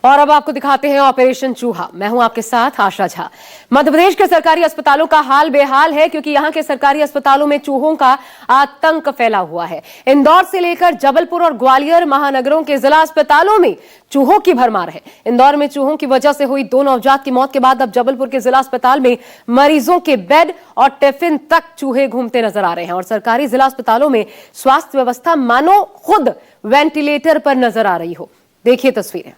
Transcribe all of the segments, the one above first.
और अब आपको दिखाते हैं ऑपरेशन चूहा। मैं हूं आपके साथ आशा झा। मध्य प्रदेश के सरकारी अस्पतालों का हाल बेहाल है क्योंकि यहां के सरकारी अस्पतालों में चूहों का आतंक फैला हुआ है। इंदौर से लेकर जबलपुर और ग्वालियर महानगरों के जिला अस्पतालों में चूहों की भरमार है। इंदौर में चूहों की वजह से हुई 2 नवजात की मौत के बाद अब जबलपुर के जिला अस्पताल में मरीजों के बेड और टिफिन तक चूहे घूमते नजर आ रहे हैं और सरकारी जिला अस्पतालों में स्वास्थ्य व्यवस्था मानो खुद वेंटिलेटर पर नजर आ रही हो। देखिए तस्वीरें।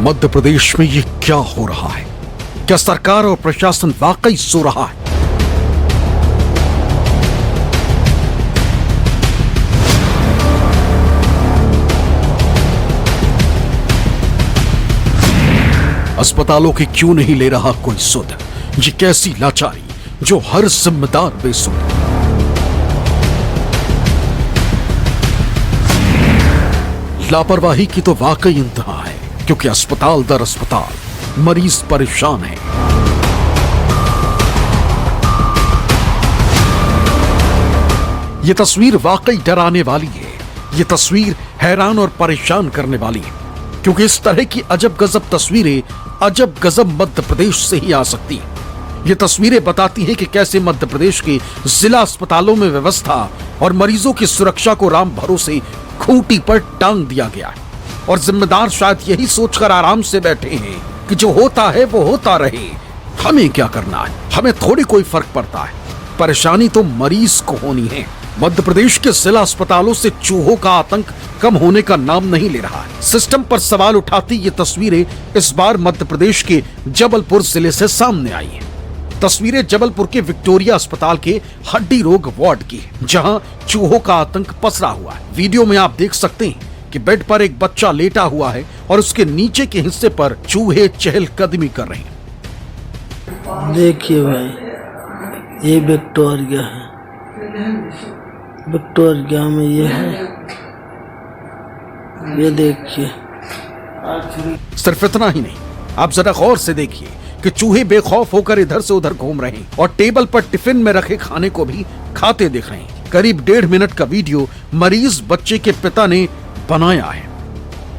मध्य प्रदेश में ये क्या हो रहा है? क्या सरकार और प्रशासन वाकई सो रहा है? अस्पतालों की क्यों नहीं ले रहा कोई सुध? ये कैसी लाचारी जो हर जिम्मेदार बेसुध। लापरवाही की तो वाकई इंतहा है क्योंकि अस्पताल दर अस्पताल मरीज परेशान है। यह तस्वीर वाकई डराने वाली है। यह तस्वीर हैरान और परेशान करने वाली है क्योंकि इस तरह की अजब गजब तस्वीरें अजब गजब मध्य प्रदेश से ही आ सकती है। ये तस्वीरें बताती हैं कि कैसे मध्य प्रदेश के जिला अस्पतालों में व्यवस्था और मरीजों की सुरक्षा को राम भरोसे खूंटी पर टांग दिया गया है और जिम्मेदार शायद यही सोचकर आराम से बैठे हैं कि जो होता है वो होता रहे, हमें क्या करना है, हमें थोड़ी कोई फर्क पड़ता है। परेशानी तो मरीज को होनी है। मध्य प्रदेश के जिला अस्पतालों से चूहों का आतंक कम होने का नाम नहीं ले रहा है। सिस्टम पर सवाल उठाती ये तस्वीरें इस बार मध्य प्रदेश के जबलपुर जिले से सामने आई हैं। तस्वीरें जबलपुर के विक्टोरिया अस्पताल के हड्डी रोग वार्ड की है, जहां चूहों का आतंक पसरा हुआ है। वीडियो में आप देख सकते हैं कि बेड पर एक बच्चा लेटा हुआ है और उसके नीचे के हिस्से पर चूहे चहलकदमी कर रहे हैं। देखिए भाई, ये विक्टोरिया है। विक्टोरिया में ये है, ये देखिए। सिर्फ इतना ही नहीं, आप जरा गौर से देखिए कि चूहे बेखौफ होकर इधर से उधर घूम रहे हैं और टेबल पर टिफिन में रखे खाने को भी खाते दिख रहे हैं। करीब 1.5 मिनट का वीडियो मरीज बच्चे के पिता ने बनाया है।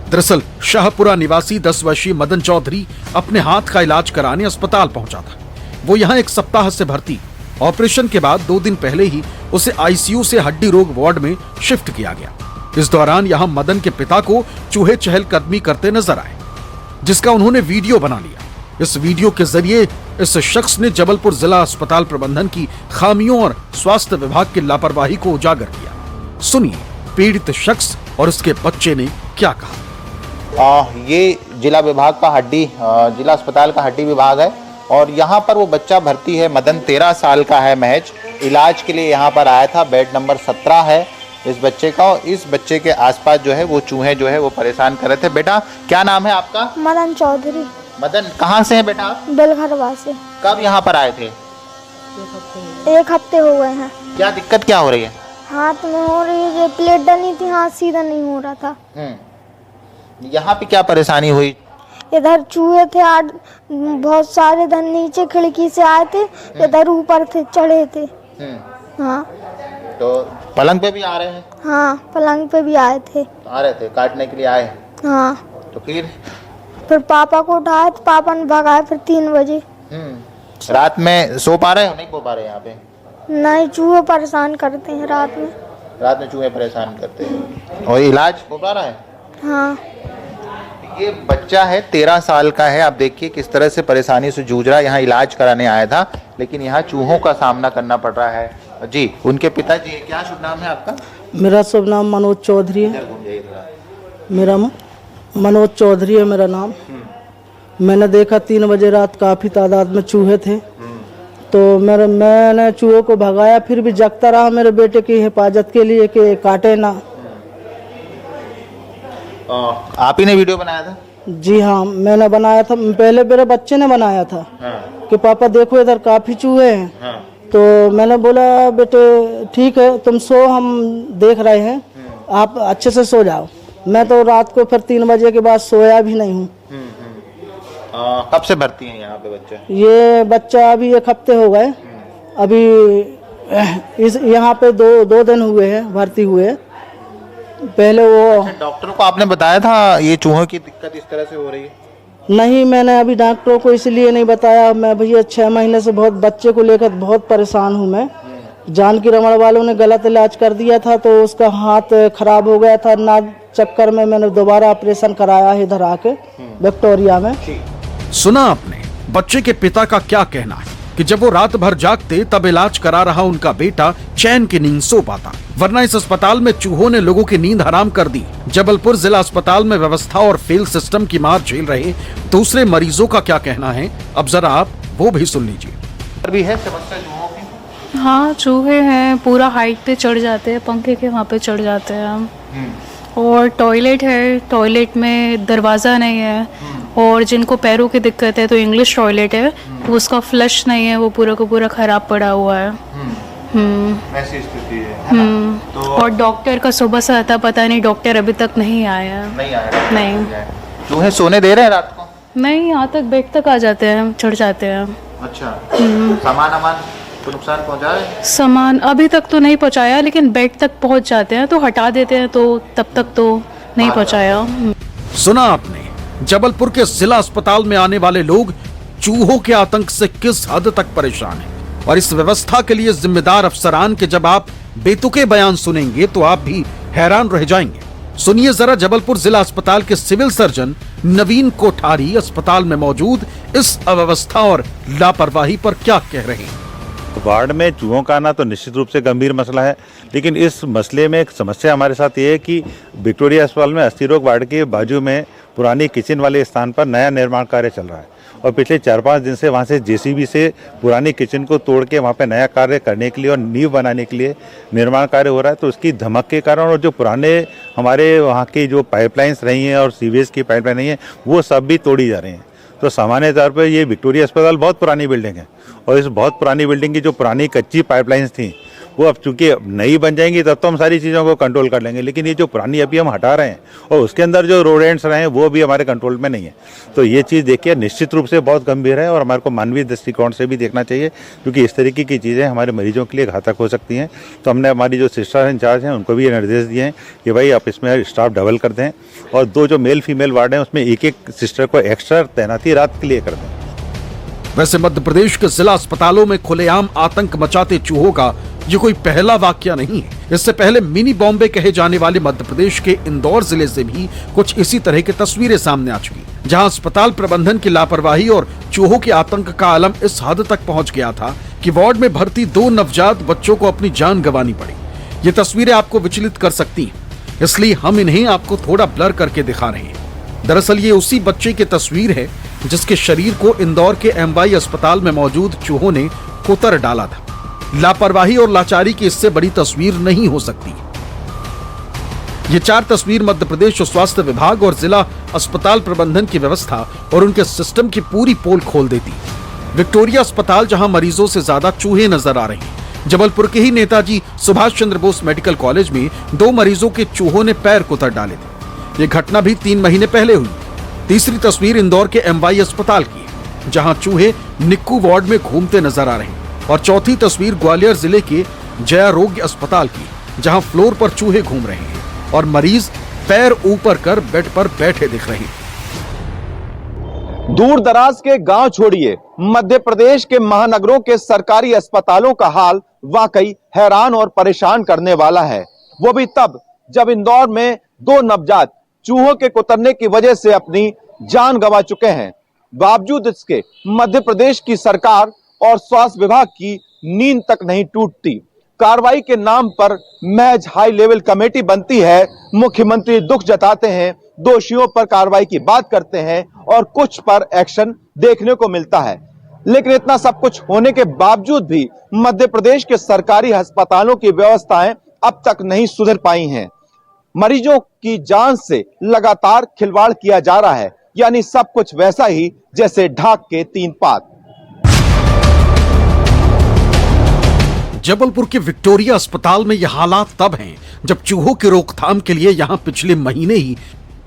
दरअसल शाहपुरा निवासी 10 वर्षीय मदन चौधरी अपने हाथ का इलाज कराने अस्पताल पहुंचा था। वो यहाँ 1 सप्ताह से भर्ती। ऑपरेशन के बाद 2 दिन पहले ही उसे आईसीयू से हड्डी रोग वार्ड में शिफ्ट किया गया। इस दौरान यहाँ मदन के पिता को चूहे चहलकदमी करते नजर आए, जिसका उन्होंने वीडियो बना लिया। इस वीडियो के जरिए इस शख्स ने जबलपुर जिला अस्पताल प्रबंधन की खामियों और स्वास्थ्य विभाग की लापरवाही को उजागर किया। सुनिए पीड़ित शख्स और उसके बच्चे ने क्या कहा। ये जिला विभाग का जिला अस्पताल का हड्डी विभाग है और यहाँ पर वो बच्चा भर्ती है। मदन 13 साल का है महज। इलाज के लिए यहाँ पर आया था। बेड नंबर 17 है इस बच्चे का और इस बच्चे के आसपास जो है वो चूहे जो है वो परेशान कर रहे थे। बेटा क्या नाम है आपका? मदन चौधरी। मदन कहाँ से है बेटा आप? बेलघरवा से। कब यहाँ पर आए थे? 1 हफ्ते हो गए हैं। क्या दिक्कत क्या हो रही है? हाथ में हो रही है, प्लेट डली थी, हाथ सीधा नहीं हो रहा था। यहाँ पे क्या परेशानी हुई? इधर चूहे थे, बहुत सारे। इधर नीचे खिड़की से आए थे, इधर ऊपर थे, चढ़े थे। हाँ। तो पलंग पे भी आ रहे हैं? हाँ, पलंग पे भी आए थे। आ रहे थे, काटने के लिए आए? हाँ। तो फिर पापा को उठाया तो पापा ने भगाया। फिर 3 बजे। रात में सो पा रहे हो? नहीं सो पा रहे यहाँ पे? नहीं, चूहे परेशान करते हैं रात में। रात में चूहे परेशान करते हैं। और इलाज हो पा रहा है? हाँ। ये बच्चा है, 13 साल का है। आप देखिए किस तरह से परेशानी से जूझ रहा है। यहाँ इलाज कराने आया था लेकिन यहाँ चूहों का सामना करना पड़ रहा है। जी, उनके पिताजी, क्या शुभ नाम है आपका? मेरा शुभ नाम मनोज चौधरी है। मेरा मनोज चौधरी है मेरा नाम। मैंने देखा 3 बजे रात काफ़ी तादाद में चूहे थे, तो मैंने चूहों को भगाया। फिर भी जगता रहा मेरे बेटे की हिफाजत के लिए कि काटे ना। आप ही ने वीडियो बनाया था? जी हाँ, मैंने बनाया था। पहले मेरे बच्चे ने बनाया था। कि पापा देखो इधर काफ़ी चूहे हैं। तो मैंने बोला बेटे ठीक है, तुम सो, हम देख रहे हैं, आप अच्छे से सो जाओ। मैं तो रात को फिर 3 बजे के बाद सोया भी नहीं हूँ। कब से भर्ती हैं यहाँ पे बच्चे? ये बच्चा अभी 1 हफ्ते हो गए, अभी इस यहाँ पे दो दिन हुए हैं भर्ती हुए। पहले वो डॉक्टरों को आपने बताया था ये चूहों की दिक्कत इस तरह से हो रही है? नहीं, मैंने अभी डॉक्टरों को इसलिए नहीं बताया। मैं भैया 6 महीने से बहुत बच्चे को लेकर बहुत परेशान हूँ मैं। जानकी रमण वालों ने गलत इलाज कर दिया था तो उसका हाथ खराब हो गया था ना, चक्कर में मैंने दोबारा ऑपरेशन कराया है इधर आके विक्टोरिया में। सुना आपने बच्चे के पिता का क्या कहना है कि जब वो रात भर जागते तब इलाज करा रहा उनका बेटा चैन की नींद सो पाता, वरना इस अस्पताल में चूहों ने लोगों की नींद हराम कर दी। जबलपुर जिला अस्पताल में व्यवस्था और फेल सिस्टम की मार झेल रहे दूसरे मरीजों का क्या कहना है, अब जरा आप वो भी सुन लीजिए। अभी है समस्या चूहों की? हाँ, चूहे हैं, पूरा हाइट पे चढ़ जाते हैं, पंखे के वहाँ पे चढ़ जाते हैं हम। और टॉयलेट है, टॉयलेट में दरवाज़ा नहीं है, और जिनको पैरों की दिक्कत है तो इंग्लिश टॉयलेट है, तो उसका फ्लश नहीं है, वो पूरा का पूरा खराब पड़ा हुआ है। ऐसी स्थिति है तो और डॉक्टर का सुबह से आता पता नहीं, डॉक्टर अभी तक नहीं आया। नहीं आया? नहीं। चूहे सोने दे रहे हैं रात को? नहीं, यहाँ तक बेड तक आ जाते हैं, चढ़ जाते हैं। अच्छा। सामान को नुकसान पहुंचा है? सामान अभी तक तो नहीं पहुँचाया, लेकिन बेड तक पहुँच जाते हैं तो हटा देते हैं, तो तब तक तो नहीं पहुँचाया। सुना आपने जबलपुर के जिला अस्पताल में आने वाले लोग चूहों के आतंक से किस हद तक परेशान हैं, और इस व्यवस्था के लिए जिम्मेदार अफसरान के जब आप बेतुके बयान सुनेंगे तो आप भी हैरान रह जाएंगे। सुनिए जरा जबलपुर जिला अस्पताल के सिविल सर्जन नवीन कोठारी अस्पताल में मौजूद इस अव्यवस्था और लापरवाही पर क्या कह रहे हैं। वार्ड में चूहों का आना तो निश्चित रूप से गंभीर मसला है, लेकिन इस मसले में एक समस्या हमारे साथ ये है कि विक्टोरिया अस्पताल में अस्थि रोग वार्ड के बाजू में पुरानी किचन वाले स्थान पर नया निर्माण कार्य चल रहा है, और पिछले 4-5 दिन से वहाँ से जेसीबी से पुरानी किचन को तोड़ के वहाँ पे नया कार्य करने के लिए और नींव बनाने के लिए निर्माण कार्य हो रहा है। तो उसकी धमक के कारण और जो पुराने हमारे वहाँ की जो पाइपलाइंस रही हैं और सीवेज की पाइपलाइन रही हैं वो सब भी तोड़ी जा रही हैं। तो सामान्य तौर पर ये विक्टोरिया अस्पताल बहुत पुरानी बिल्डिंग है, और इस बहुत पुरानी बिल्डिंग की जो पुरानी कच्ची पाइपलाइंस थी वो अब चूंकि नई बन जाएंगी तब तो हम सारी चीज़ों को कंट्रोल कर लेंगे, लेकिन ये जो पुरानी अभी हम हटा रहे हैं और उसके अंदर जो रोडेंट्स रहे हैं वो भी हमारे कंट्रोल में नहीं है। तो ये चीज़ देखिए निश्चित रूप से बहुत गंभीर है, और हमारे को मानवीय दृष्टिकोण से भी देखना चाहिए, क्योंकि इस तरीके की चीज़ें हमारे मरीजों के लिए घातक हो सकती हैं। तो हमने हमारी जो सिस्टर इंचार्ज हैं उनको भी ये निर्देश दिए हैं कि भाई आप इसमें स्टाफ डबल कर दें, और 2 जो मेल फीमेल वार्ड हैं उसमें एक सिस्टर को एक्स्ट्रा तैनाती रात के लिए कर दें। वैसे मध्य प्रदेश के जिला अस्पतालों में खुलेआम आतंक मचाते चूहों का ये कोई पहला वाकया नहीं है। इससे पहले मिनी बॉम्बे कहे जाने वाले मध्य प्रदेश के इंदौर जिले से भी कुछ इसी तरह की तस्वीरें सामने आ चुकी, जहां अस्पताल प्रबंधन की लापरवाही और चूहों के आतंक का आलम इस हद तक पहुंच गया था कि वार्ड में भर्ती 2 नवजात बच्चों को अपनी जान गंवानी पड़ी। ये तस्वीरें आपको विचलित कर सकती हैं, इसलिए हम इन्हें आपको थोड़ा ब्लर करके दिखा रहे हैं। दरअसल ये उसी बच्चे की तस्वीर है जिसके शरीर को इंदौर के एमवाई अस्पताल में मौजूद चूहों ने कुतर डाला था। लापरवाही और लाचारी की इससे बड़ी तस्वीर नहीं हो सकती। ये 4 तस्वीर मध्य प्रदेश स्वास्थ्य विभाग और जिला अस्पताल प्रबंधन की व्यवस्था और उनके सिस्टम की पूरी पोल खोल देती। विक्टोरिया अस्पताल जहां मरीजों से ज्यादा चूहे नजर आ रहे हैं, जबलपुर के ही नेताजी सुभाष चंद्र बोस मेडिकल कॉलेज में 2 मरीजों के चूहों ने पैर कुतर डाले थे। ये घटना भी 3 महीने पहले हुई। तीसरी तस्वीर इंदौर के एमवाई अस्पताल की है, जहां चूहे निक्कू वार्ड में घूमते नजर आ रहे हैं, और चौथी तस्वीर ग्वालियर जिले के जयारोग्य अस्पताल की, जहां फ्लोर पर चूहे घूम रहे हैं और मरीज पैर ऊपर कर बेड पर बैठे दिख रहे हैं। दूर दराज के गांव छोड़िए, मध्य प्रदेश के महानगरों के सरकारी अस्पतालों का हाल वाकई हैरान और परेशान करने वाला है। वो भी तब जब इंदौर में 2 नवजात चूहों के कुतरने की वजह से अपनी जान गंवा चुके हैं। बावजूद इसके मध्य प्रदेश की सरकार और स्वास्थ्य विभाग की नींद तक नहीं टूटती। कार्रवाई के नाम पर महज हाई लेवल कमेटी बनती है, मुख्यमंत्री दुख जताते हैं, दोषियों पर कार्रवाई की बात करते हैं और कुछ पर एक्शन देखने को मिलता है। लेकिन इतना सब कुछ होने के बावजूद भी मध्य प्रदेश के सरकारी अस्पतालों की व्यवस्थाएं अब तक नहीं सुधर पाई हैं। मरीजों की जान से लगातार खिलवाड़ किया जा रहा है, यानी सब कुछ वैसा ही जैसे ढाक के 3 पात। जबलपुर के विक्टोरिया अस्पताल में यह हालात तब हैं जब चूहों की रोकथाम के लिए यहां पिछले महीने ही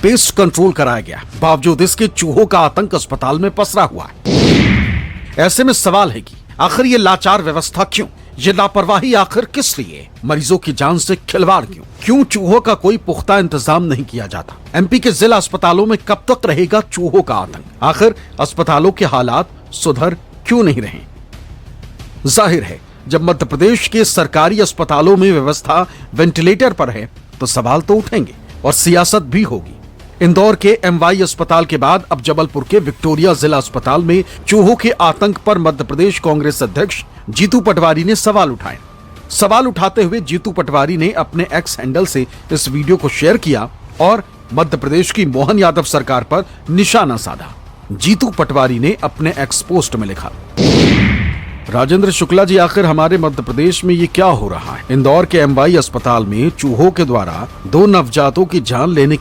पेस्ट कंट्रोल कराया गया, बावजूद इसके चूहों का आतंक अस्पताल में पसरा हुआ है। ऐसे में सवाल है कि आखिर ये लाचार व्यवस्था क्यों, ये लापरवाही आखिर किस लिए, मरीजों की जान से खिलवाड़ क्यों चूहों का कोई पुख्ता इंतजाम नहीं किया जाता। एमपी के जिला अस्पतालों में कब तक रहेगा चूहों का आतंक, आखिर अस्पतालों के हालात सुधर क्यों नहीं रहे। जाहिर है जब मध्य प्रदेश के सरकारी अस्पतालों में व्यवस्था वेंटिलेटर पर है तो सवाल तो उठेंगे और सियासत भी होगी। इंदौर के एमवाई अस्पताल के बाद अब जबलपुर के विक्टोरिया जिला अस्पताल में चूहों के आतंक पर मध्य प्रदेश कांग्रेस अध्यक्ष जीतू पटवारी ने सवाल उठाए। सवाल उठाते हुए जीतू पटवारी ने अपने एक्स हैंडल से इस वीडियो को शेयर किया और मध्य प्रदेश की मोहन यादव सरकार पर निशाना साधा। जीतू पटवारी ने अपने एक्स पोस्ट में लिखा, राजेंद्र शुक्ला जी, आखिर हमारे मध्य प्रदेश में ये क्या हो रहा है। इंदौर के एमवाई अस्पताल में चूहों के द्वारा 2 नवजातों की जान लेने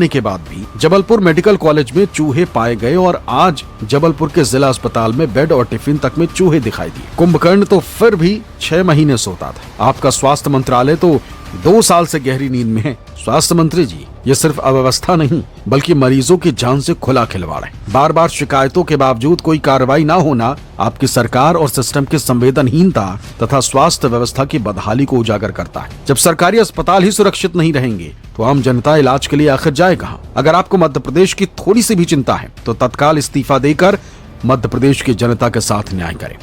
के बाद भी जबलपुर मेडिकल कॉलेज में चूहे पाए गए और आज जबलपुर के जिला अस्पताल में बेड और टिफिन तक में चूहे दिखाई दिए। कुंभकर्ण तो फिर भी 6 महीने सोता था। आपका स्वास्थ्य मंत्रालय तो 2 साल से गहरी नींद में है। स्वास्थ्य मंत्री जी, ये सिर्फ अव्यवस्था नहीं बल्कि मरीजों की जान से खुला खिलवाड़ है। बार बार शिकायतों के बावजूद कोई कार्रवाई न होना आपकी सरकार और सिस्टम की संवेदनहीनता तथा स्वास्थ्य व्यवस्था की बदहाली को उजागर करता है। जब सरकारी अस्पताल ही सुरक्षित नहीं रहेंगे तो आम जनता इलाज के लिए आखिर जाए कहाँ। अगर आपको मध्य प्रदेश की थोड़ी सी भी चिंता है तो तत्काल इस्तीफा देकर मध्य प्रदेश की जनता के साथ न्याय करें।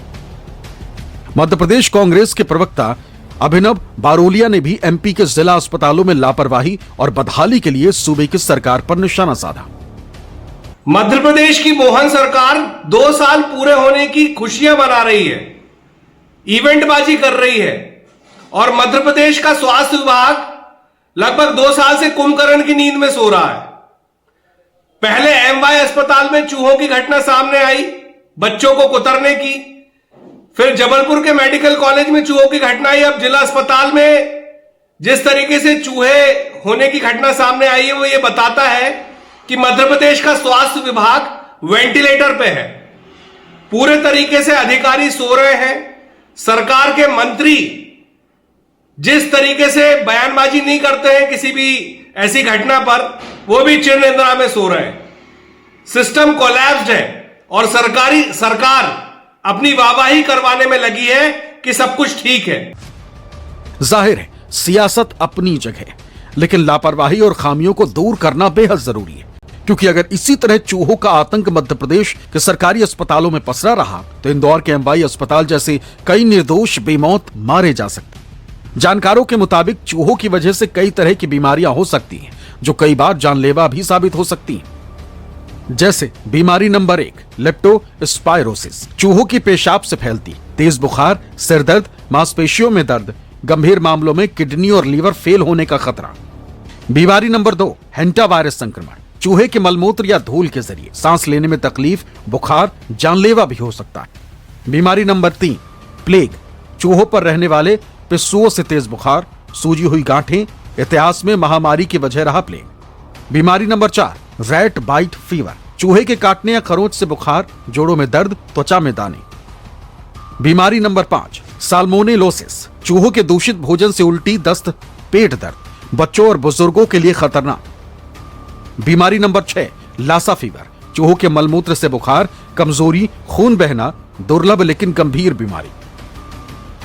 मध्य प्रदेश कांग्रेस के प्रवक्ता अभिनव बारोलिया ने भी एमपी के जिला अस्पतालों में लापरवाही और बदहाली के लिए सूबे की सरकार पर निशाना साधा। मध्य प्रदेश की मोहन सरकार 2 साल पूरे होने की खुशियां मना रही है, इवेंटबाजी कर रही है और मध्य प्रदेश का स्वास्थ्य विभाग लगभग 2 साल से कुंभकर्ण की नींद में सो रहा है। पहले एमवाई अस्पताल में चूहों की घटना सामने आई, बच्चों को कुतरने की, फिर जबलपुर के मेडिकल कॉलेज में चूहों की घटना आई। अब जिला अस्पताल में जिस तरीके से चूहे होने की घटना सामने आई है वो ये बताता है कि मध्य प्रदेश का स्वास्थ्य विभाग वेंटिलेटर पे है। पूरे तरीके से अधिकारी सो रहे हैं। सरकार के मंत्री जिस तरीके से बयानबाजी नहीं करते हैं किसी भी ऐसी घटना पर, वो भी चिर निद्रा में सो रहे हैं। सिस्टम कोलैप्स्ड है और सरकार अपनी वाहवाही करवाने में लगी है कि सब कुछ ठीक है। जाहिर है सियासत अपनी जगह, लेकिन लापरवाही और खामियों को दूर करना बेहद जरूरी है, क्योंकि अगर इसी तरह चूहों का आतंक मध्य प्रदेश के सरकारी अस्पतालों में पसरा रहा तो इंदौर के एमवाई अस्पताल जैसे कई निर्दोष बेमौत मारे जा सकते। जानकारों के मुताबिक चूहों की वजह से कई तरह की बीमारियां हो सकती हैं, जो कई बार जानलेवा भी साबित हो सकती हैं। जैसे बीमारी नंबर 1, लेप्टोस्पायरोसिस, चूहों की पेशाब से फैलती तेज बुखार, सिर दर्द, मांसपेशियों में दर्द, गंभीर मामलों में किडनी और लीवर फेल होने का खतरा। बीमारी नंबर 2, हेंटा वायरस संक्रमण, चूहे के मलमूत्र या धूल के जरिए सांस लेने में तकलीफ, बुखार, जानलेवा भी हो सकता है। बीमारी नंबर 3, प्लेग, चूहों पर रहने वाले पिस्सुओं से तेज बुखार, सूजी हुई गांठें, इतिहास में महामारी की वजह रहा प्लेग। बीमारी नंबर 4, रैट बाइट फीवर, चूहे के काटने या खरोंच से बुखार, जोड़ों में दर्द, त्वचा में दाने। बीमारी नंबर 5, साल्मोनेलोसिस, चूहों के दूषित भोजन से उल्टी, दस्त, पेट दर्द, बच्चों और बुजुर्गों के लिए खतरनाक। बीमारी नंबर 6, लासा फीवर, चूहों के मलमूत्र से बुखार, कमजोरी, खून बहना, दुर्लभ लेकिन गंभीर बीमारी।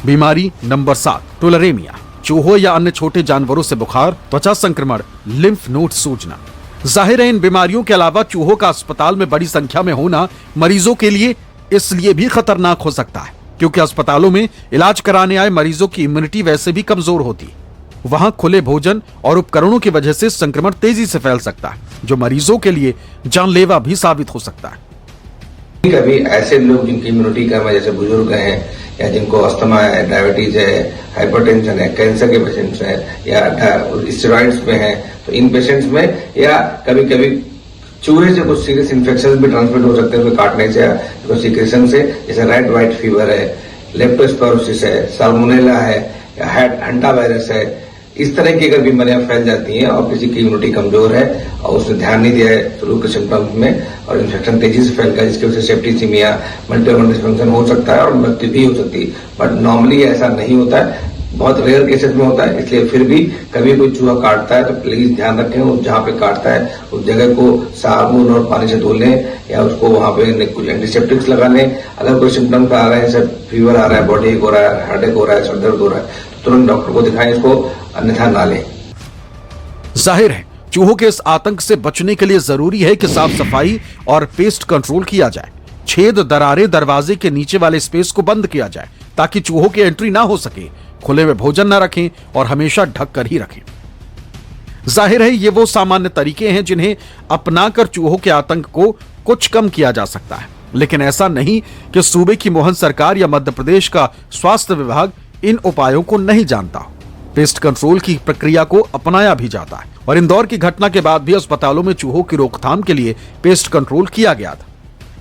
बीमारी नंबर 7, टुलरेमिया, चूहों या अन्य छोटे जानवरों से बुखार, त्वचा संक्रमण, लिम्फ नोड सूजना। जाहिर है इन बीमारियों के अलावा चूहों का अस्पताल में बड़ी संख्या में होना मरीजों के लिए इसलिए भी खतरनाक हो सकता है क्योंकि अस्पतालों में इलाज कराने आए मरीजों की इम्यूनिटी वैसे भी कमजोर होती है। वहां खुले भोजन और उपकरणों की वजह से संक्रमण तेजी से फैल सकता है, जो मरीजों के लिए जानलेवा भी साबित हो सकता है। कभी ऐसे लोग जिनकी इम्यूनिटी कम है, जैसे बुजुर्ग हैं या जिनको अस्थमा है, डायबिटीज है, हाइपरटेंशन है, कैंसर के पेशेंट्स हैं या स्टेरॉइड्स में हैं, तो इन पेशेंट्स में या कभी कभी चूहे से कुछ सीरियस इन्फेक्शन भी ट्रांसमिट हो सकते हैं उसको काटने से या सिक्रेशन से, जैसे रेड वाइट फीवर है, लेप्टोस्पायरोसिस है, साल्मोनेला है या हेंटा वायरस है। इस तरह की अगर बीमारियां फैल जाती हैं और किसी की इम्यूनिटी कमजोर है और उसने ध्यान नहीं दिया है शुरू के सिम्टम्स में और इन्फेक्शन तेजी से फैलता है, जिसकी वजह से सेप्टिसीमिया, मल्टीपल डिस्फंक्शन हो सकता है और मृत्यु भी हो सकती है। बट नॉर्मली ऐसा नहीं होता है। बहुत रेयर केसेस में होता है, इसलिए फिर भी कभी कोई चूहा काटता है तो प्लीज ध्यान रखें, उस जहाँ पे काटता है उस जगह को साबुन और पानी से धो लें या उसको वहां पे कुछ एंटीसेप्टिक्स लगा लें। अगर कोई सिम्टम्स आ रहे हैं, जैसे फीवर आ रहा है, बॉडी एक हो रहा है, हेडेक हो रहा है, सर दर्द हो रहा है, तो तुरंत डॉक्टर को दिखाएं इसको, अन्यथा ना लें। जाहिर है चूहों के इस आतंक से बचने के लिए जरूरी है कि साफ सफाई और पेस्ट कंट्रोल किया जाए। छेद दरारें दरवाजे के नीचे वाले स्पेस को बंद किया जाए ताकि चूहों की एंट्री ना हो सके। खुले में भोजन ना रखें और हमेशा ढक कर ही रखें। जाहिर है ये वो सामान्य तरीके हैं जिन्हें अपनाकर चूहों के आतंक को कुछ कम किया जा सकता है, लेकिन ऐसा नहीं कि सूबे की मोहन सरकार या मध्य प्रदेश का स्वास्थ्य विभाग इन उपायों को नहीं जानता हो। पेस्ट कंट्रोल की प्रक्रिया को अपनाया भी जाता है और इंदौर की घटना के बाद भी अस्पतालों में चूहों की रोकथाम के लिए पेस्ट कंट्रोल किया गया था।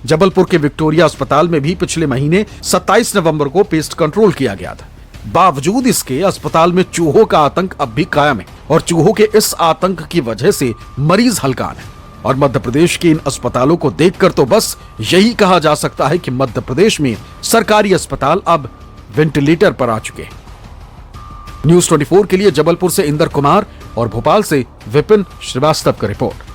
जबलपुर के विक्टोरिया अस्पताल में भी पिछले महीने 27 नवंबर को पेस्ट कंट्रोल किया गया था। बावजूद इसके अस्पताल में चूहों का आतंक अब भी कायम है और चूहों के इस आतंक की वजह से मरीज हलकान है। और मध्य प्रदेश के इन अस्पतालों को देखकर तो बस यही कहा जा सकता है कि मध्य प्रदेश में सरकारी अस्पताल अब वेंटिलेटर पर आ चुके हैं। न्यूज़ 24 के लिए जबलपुर से इंदर कुमार और भोपाल से विपिन श्रीवास्तव की रिपोर्ट।